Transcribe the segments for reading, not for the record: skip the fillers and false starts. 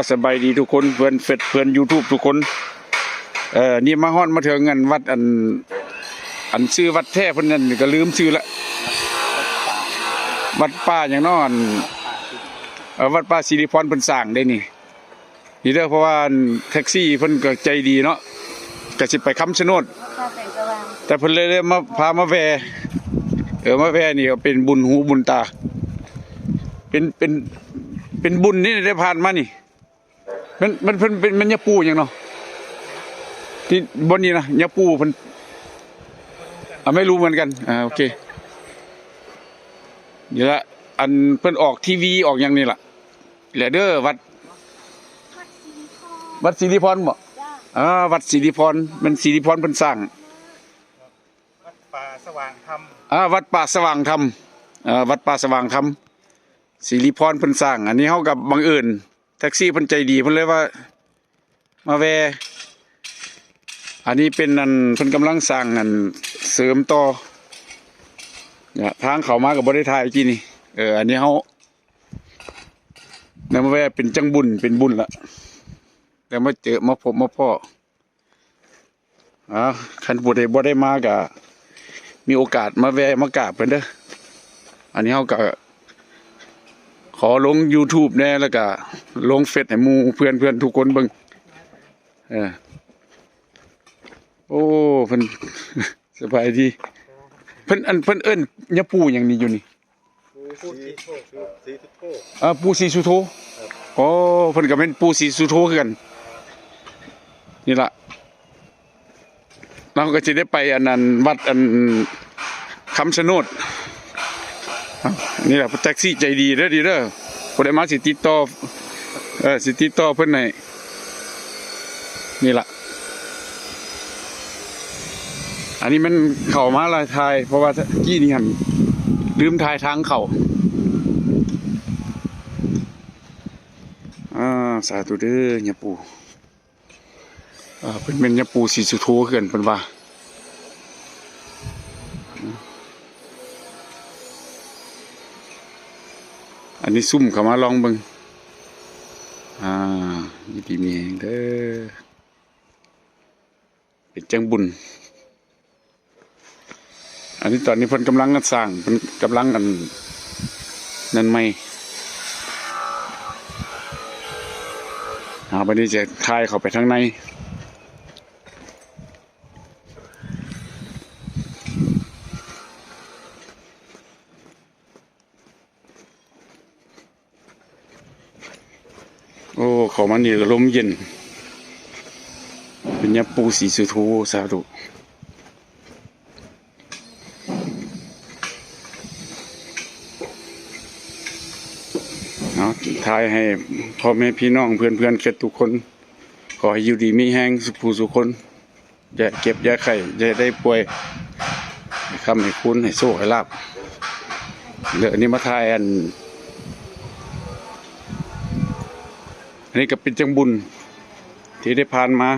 สบายดีทุกคนเพื่อนเฟซเพื่อน YouTube ทุกคนนี่มาฮอดมาถึงกันวัดอันชื่อวัดแท้เพิ่นนั่นก็ลืมชื่อละวัดป่าหยังน้อวัดป่าสิริพรเพิ่นสร้างได้นี่เด้อเพราะว่าแท็กซี่เพิ่นก็ใจดีเนาะก็สิไปคำชะโนดแต่เพิ่นเลยมาพามาแวมาแวนี่ก็เป็นบุญหูบุญตาเป็นบุญนี่ได้ผ่านมานี่มันเป็นยาปูอย่างเนาะที่บนนี้นะยาปูมันไม่รู้เหมือนกันโอเคนี่ละอันเพิ่นออกทีวีออกอย่างนี้ล่ะแหละเด้อวัดสิริพรบ่วัดสิริพรมันสิริพรเพิ่นสร้างวัดป่าสว่างธรรมวัดป่าสว่างธรรมวัดป่าสว่างธรรมสิริพรเพิ่นสร้างอันนี้เฮากับบังเอิญแท็กซี่เพิ่นใจดีเพิ่นเลยว่ามาแวอันนี้เป็นนั่นเพิ่นกำลังสร้างนั่นเสริมต่อเนี่ยทางเข้ามาก็บ่ได้ถ่ายเมื่อกี้นี่อันนี้เฮาเนี่ยมาแวเป็นจังบุญเป็นบุญละแต่มาเจอมาพบมาพ่อคันบ่ได้มาก็มีโอกาสมาแวมากราบเพิ่นเด้ออันนี้เฮาก็ขอลง YouTube แน่แล้วก็ลงเฟซให้หมู่เพื่อนทุกคนเบิ่งโอ้เพิ่น สบายดีเพิ่นเอิ้นยาปูหยังนี่อยู่นี่ปูสีสุโธปูสีสุโธโอ้เพิ่นก็เป็นปูสีสุโธคือกันนี่ล่ะเราก็จะได้ไปอันนั้นวัดอันคำชะโนดนี่แหละแท็กซี่ใจดีเด้อบ่ได้มาสิติดต่อเพิ่นให้นี่ล่ะอันนี้มันเข้ามาลายทายเพราะว่ากี้นี่หั่นลืมทายทางเข้าสาธุเด้อยาปูเพิ่นเป็นยาปูสีสุโธคือกันเพิ่นว่าอันนี้ซุ่มเข้ามาลองเบิ่งยินดีมีแรงเด้อเป็นจังบุญอันนี้ตอนนี้เพิ่นกำลังสร้างเพิ่นกำลังกันนั่นใหม่บัดนี้จะถ่ายเข้าไปทางในโอ้เขามันนี่ลมเย็นเป็นยาปูสีสุโธสาธุทายให้พ่อแม่พี่น้องเพื่อนเขตทุกคนขอให้อยู่ดีมีแห้งสุขผู้สุขคนอย่าเก็บอย่าไข่อย่าได้ป่วยให้คำให้คุณให้โซ่ให้ลาบเดี๋ยวนี้มาทายอันนี้ก็เป็นจังบุญที่ได้ผ่านมา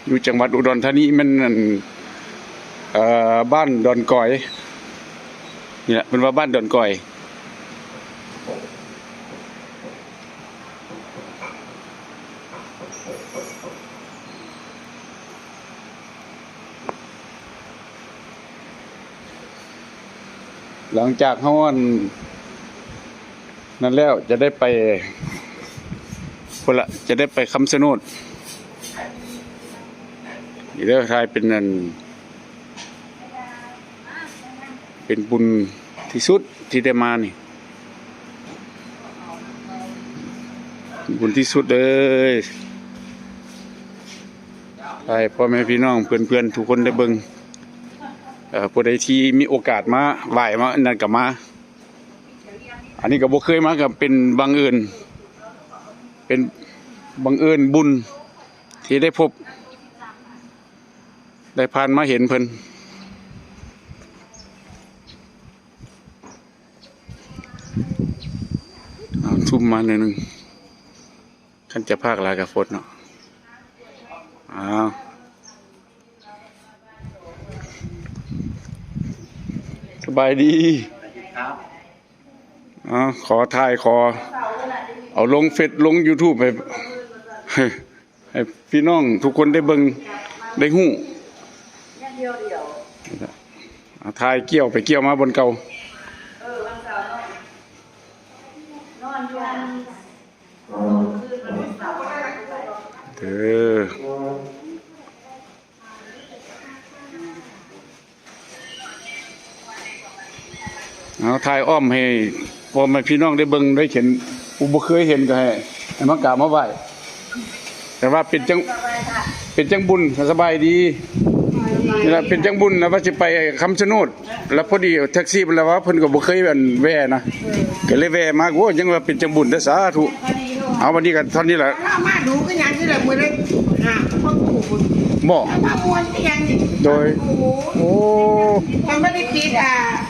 อยู่จังหวัดอุดรธานีมันบ้านดอนกอยนี่แหละเป็นว่าบ้านดอนกอยหลังจากเขานั่นแล้วจะได้ไปคนละจะได้ไปคำชะโนดนี่เรื่องทายเป็นนั่นเป็นบุญที่สุดที่ได้มานี่บุญที่สุดเลยให้พ่อแม่พี่น้องเพื่อนทุกคนได้เบิ่งผู้ใดที่มีโอกาสมาไหว้มานั่นก็มาอันนี้ก็บ่เคยมาก็เป็นบังเอิญบุญที่ได้พบได้ผ่านมาเห็นเพิ่นทุ่มมาหนึ่งขันจะภาคลายกับฝนเนาะสบายดี ครับ ขอถ่ายขอเอาลงเฟซลง YouTube ให้พี่น้องทุกคนได้เบิ่งได้ฮู้ถ่ายเกี่ยวไปเกี่ยวมาบนเก่าเด้อเอาถ่ายอ้อมให้พ่อแม่พี่น้องได้เบิ่งได้เห็นอุบ่เคยเห็นก็ให้มากราบมาไหว้แต่ว่าเป็นจังบุญสบายดีนี่ล่ะเป็นจังบุญนะว่าสิไปคำชะโนดแล้วพอดีแท็กซี่เพิ่นแล้วว่าเพิ่นก็บ่เคยอันแว่นะก็เลยแว่มาโอ้ยังว่าเป็นจังบุญเด้อสาธุเอาวันนี้ก็เท่านี้แหละ มาดูก็ยังที่แบบมือเลยพ่อปู่ บ่ มามวนก็ยังนี่ โดยโอ้ มันไม่ได้ติด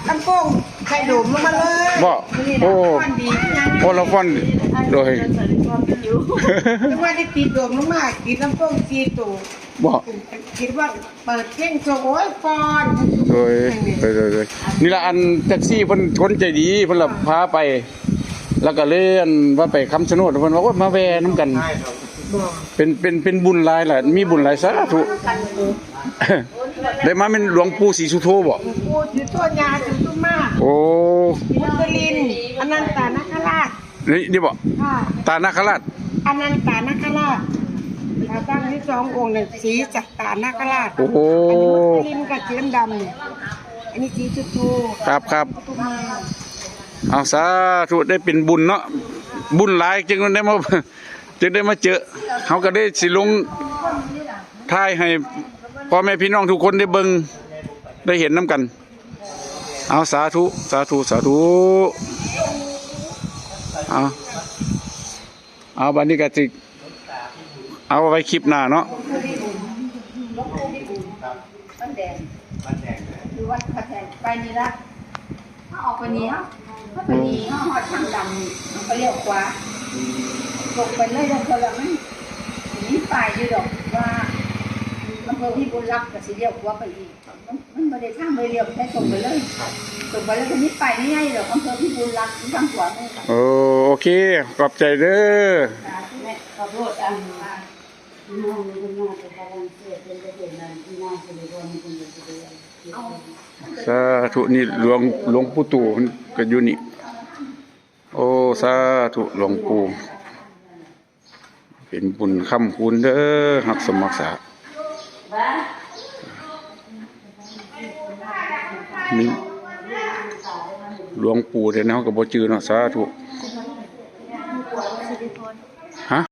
ลำโพงใส่ดุมลงมาเลย บ่โอ้ ฟันดียัง โอ้ละฟอนโดย ไม่ว่าได้ติดดุมลงมาติดลำโพงจีตู บ่ คิดว่าเปิดเพลงโชว์โอ้ยฟอน โดยนี่ล่ะอันแท็กซี่เพิ่นคนใจดีเพิ่นละพาไป แล้วก็เล่นว่าไปคำชะโนดเพิ่นว่าโอ้มาแวนํกัน ใช่ครับ เป็นบุญหลายล่ะมีบุญหลายสาธุ ได้มาเป็นหลวงปู่ศรีสุโธบ่ ปูถือตัวยาถือตุ้มมาก โอ้ มุสลินอนันตานาคราช นี่บ่ ค่ะ ตานาคราช อนันตานาคราชเราตั้งที่สององค์หนึ่งสีจักตานาคราช โอ้โห อันนี้มุสลิมกับเจียมดำเนี่ยอันนี้สีจุดโท ครับ ตุ้มมา เอาสาธุได้เป็นบุญเนาะบุญหลายจึงได้มา จึงได้มาเจอเขาก็ได้สิลงท้ายให้พ่อแม่พี่น้องทุกคนได้เบิ่งได้เห็นน้ำกัน เอาสาธุเอาบัดนี้ก็สิเอาไว้คลิปหน้าเนาะ บ้านแดงคือวัดพระแทนไปนี่ละถ้าออกไปนี้ถ้าไปนี้ถ้าหอดทางดำมันก็เลี้ยวขวาตกไปเลยแล้วคนละมันมีป้ายอยู่ดอกว่าอำเภอพิบูลรักษ์กับสิเลี้ยวขวาไปอีกมันไม่ได้ทางไปเลี้ยวแค่ตรงไปเลยตรงไปแล้วก็มีป้ายนี่ไงดอกอำเภอพิบูลรักษ์ทางขวามือ โอเคขอบใจเด้อ แม่ขอโทษอ่ะ สาธุนี่หลวงปู่ตู่เพิ่นก็อยู่นี่โอ้สาธุหลวงปู่เป็นบุญค้ำคูณเด้อรักสมรักษามีหลวงปู่เด้เนาะก็บ่จื้อเนาะสาธุฮะ